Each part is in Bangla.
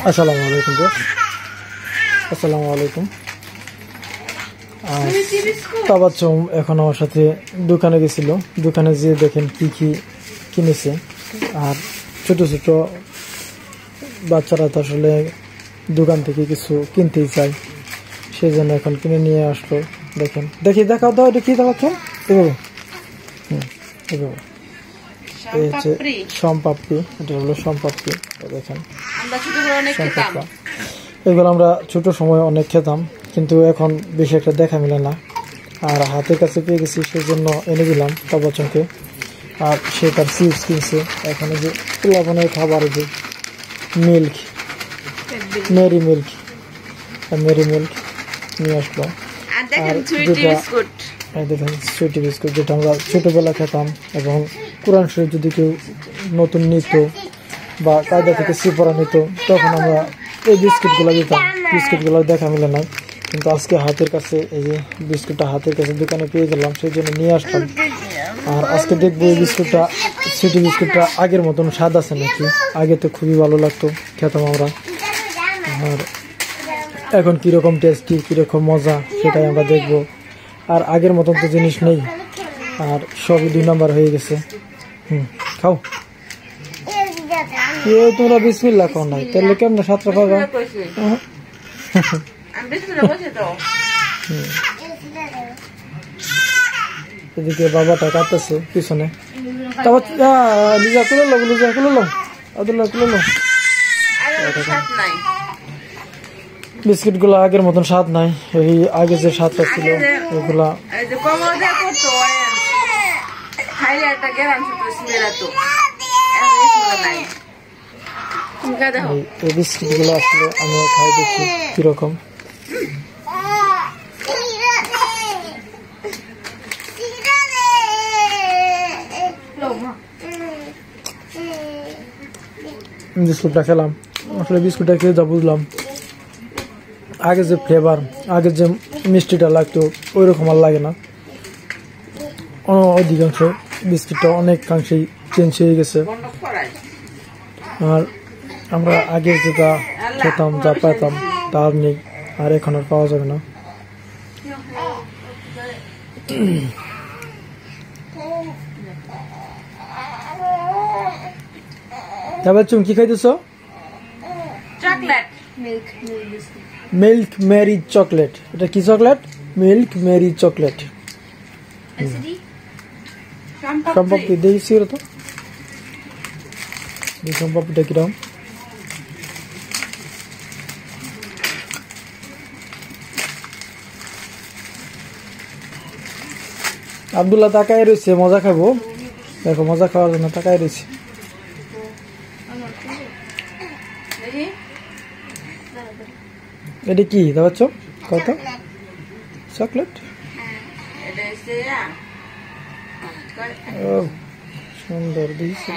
আসসালামু আলাইকুম। আসসালামু আলাইকুম। তাবাচ্চুম এখন আমার সাথে দোকানে গেছিল। দোকানে যেয়ে দেখেন কি কি কিনেছে। আর ছোট ছোট বাচ্চারা তো আসলে দোকান থেকে কিছু কিনতেই চায়, সেই জন্য এখন কিনে নিয়ে আসলো। দেখেন, দেখাও দাও, এটা কি তাবাচ্চুম? এভাবে এই হচ্ছে সম্পাপড়ি, এটা হলো সম্পাপড়ি। দেখেন এগুলো আমরা ছোট সময় অনেক খেতাম, কিন্তু এখন বেশি একটা দেখা মিলে না। আর হাতের কাছে পেয়ে গেছি, সেই জন্য এনে দিলাম তাবাচ্চুমকে। আর সে তার চিপস কিনছে। এখানে যে পোলাপানের খাবার, যে মিল্ক, মেরি মিল্ক নিয়ে আসলো। আর দেখেন সুইটি বিস্কুট, যেটা আমরা ছোটবেলা খেতাম। এবং কোরআন শরীফ যদি কেউ নতুন নিত বা কায়দা থেকে সিপরা নিত, তখন আমরা এই বিস্কুটগুলো দিতাম। বিস্কুটগুলো দেখা মিলে না, কিন্তু আজকে হাতের কাছে এই যে বিস্কুটটা হাতের কাছে দোকানে পেয়ে গেলাম, সেই জন্য নিয়ে আসলাম। আর আজকে দেখবো এই বিস্কুটটা, সুইটি বিস্কুটটা আগের মতন স্বাদ আছে নাকি। আগে তো খুবই ভালো লাগতো, খেতাম আমরা। আর এখন কীরকম টেস্টি, কীরকম মজা, সেটাই আমরা দেখবো। আর আগের মতন তো জিনিস নেই, আর সবই 2 নাম্বার হয়ে গেছে। খাও। তোমরা বিসমিল্লাহ খাও নাই, তাহলে কেমন সাতটা খাবা? এদিকে বাবাটা কাটতেছে পিছনে। বিস্কিট গুলা আগের মতন স্বাদ নাই। এই আগে যে স্বাদটা ছিল ওগুলা এই বিস্কিট গুলো আসলে আমি খাই, দেখি কিরকম। বিস্কুটটা খেলাম, আসলে বিস্কুটটা খেয়ে যা বুঝলাম, আগে যে ফ্লেভার, আগে যে মিষ্টিটা লাগতো, ওই রকম আর লাগে না। অধিকাংশ বিস্কিটটা অনেকাংশেই চেঞ্জ হয়ে গেছে। আর আমরা আগে যেটা খেতাম, যা পেতাম, তা আর নেই, আর এখন আর পাওয়া যাবে না। তাবাচ্চুম কি খাইতেছ? Chocolate, milk Marie chocolate. এটা কি চকলেট? Milk Marie chocolate. সম্পাপড়ি দেখছি তো, সম্পাপড়িটা কিরকম? আব্দুল্লাহ তাকায় রয়েছে, মজা খাবো। দেখো, মজা খাওয়ার জন্য তাকায় রয়েছে। এটা কি দেখাচ্ছ? কত চকলেট? সুন্দর দিয়েছে।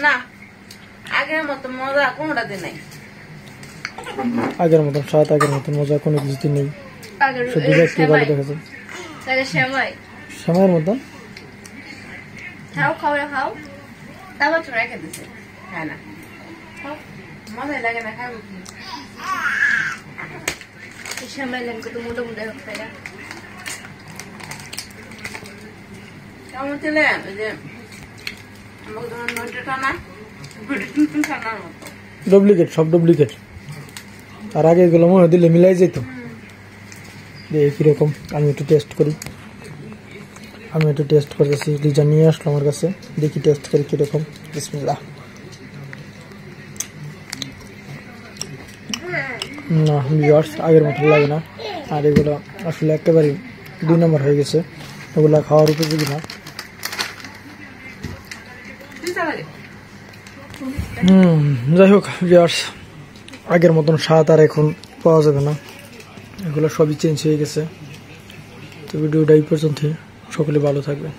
না, আগের মতো মজা কোনটাতে নাই। আগের মতন স্বাদ, আগের মতন মজা কোনো কিছুতে নেই। শুধু দেখতে ভালো দেখাচ্ছে। সময়ের মতন খাও, তাবাচ্চুম রেখে দিছে, খায় না। মজাই লাগে না, খাবো কি? সময় লাগবে তো মোটা মোটা খাই না। কেমন ছিলেন? ওই যে ডুপ্লিকেট, সব ডুপ্লিকেট। আর আগে এগুলো মনে দিলে মিলাই যেত। কিরকম আমি একটু টেস্ট করি। আমি একটু টেস্ট করতেছি। রিজা নিয়ে আসলো আমার কাছে, দেখি টেস্ট করি কিরকম। বিসমিল্লাহ। না ভিউয়ার্স, আগের মতো লাগে না। আর এগুলো আসলে একেবারে 2 নম্বর হয়ে গেছে, এগুলা খাওয়ার উপযোগী না। যাই হোক ভিউয়ার্স, আগের মতন স্বাদ আর এখন পাওয়া যাবে না, এগুলো সবই চেঞ্জ হয়ে গেছে। তো ভিডিওটা এই পর্যন্ত, সকলে ভালো থাকবেন।